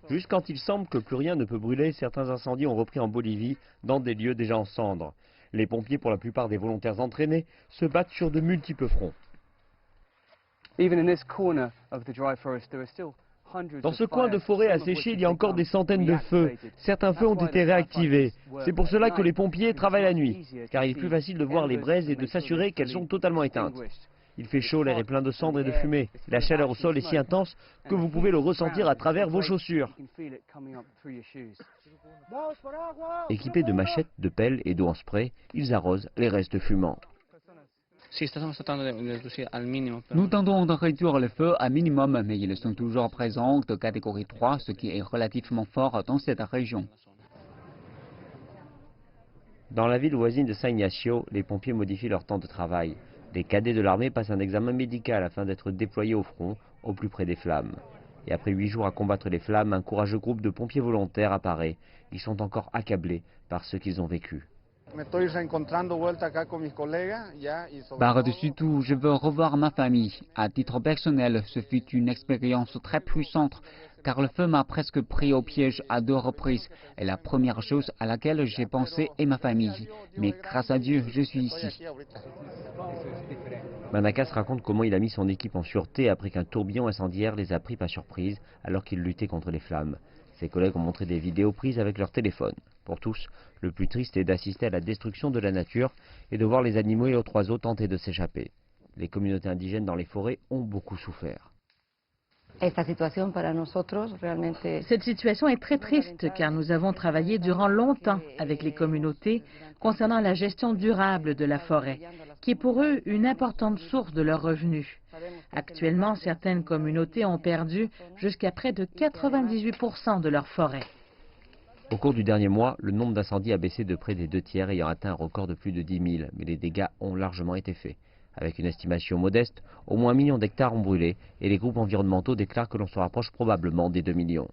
Juste quand il semble que plus rien ne peut brûler, certains incendies ont repris en Bolivie, dans des lieux déjà en cendres. Les pompiers, pour la plupart des volontaires entraînés, se battent sur de multiples fronts. Dans ce coin de forêt asséché, il y a encore des centaines de feux. Certains feux ont été réactivés. C'est pour cela que les pompiers travaillent la nuit, car il est plus facile de voir les braises et de s'assurer qu'elles sont totalement éteintes. Il fait chaud, l'air est plein de cendres et de fumée. La chaleur au sol est si intense que vous pouvez le ressentir à travers vos chaussures. Équipés de machettes, de pelles et d'eau en spray, ils arrosent les restes fumants. Nous tentons de réduire le feu à minimum, mais ils sont toujours présents de catégorie 3, ce qui est relativement fort dans cette région. Dans la ville voisine de San Ignacio, les pompiers modifient leur temps de travail. Les cadets de l'armée passent un examen médical afin d'être déployés au front, au plus près des flammes. Et après 8 jours à combattre les flammes, un courageux groupe de pompiers volontaires apparaît. Ils sont encore accablés par ce qu'ils ont vécu. Par-dessus tout, je veux revoir ma famille. À titre personnel, ce fut une expérience très puissante, car le feu m'a presque pris au piège à 2 reprises. Et la première chose à laquelle j'ai pensé est ma famille. Mais grâce à Dieu, je suis ici. Manakas raconte comment il a mis son équipe en sûreté après qu'un tourbillon incendiaire les a pris par surprise alors qu'ils luttaient contre les flammes. Ses collègues ont montré des vidéos prises avec leur téléphone. Pour tous, le plus triste est d'assister à la destruction de la nature et de voir les animaux et autres oiseaux tenter de s'échapper. Les communautés indigènes dans les forêts ont beaucoup souffert. Cette situation est très triste car nous avons travaillé durant longtemps avec les communautés concernant la gestion durable de la forêt, qui est pour eux une importante source de leurs revenus. Actuellement, certaines communautés ont perdu jusqu'à près de 98% de leur forêt. Au cours du dernier mois, le nombre d'incendies a baissé de près des 2/3 ayant atteint un record de plus de 10 000, mais les dégâts ont largement été faits. Avec une estimation modeste, au moins 1 million d'hectares ont brûlé et les groupes environnementaux déclarent que l'on se rapproche probablement des 2 millions.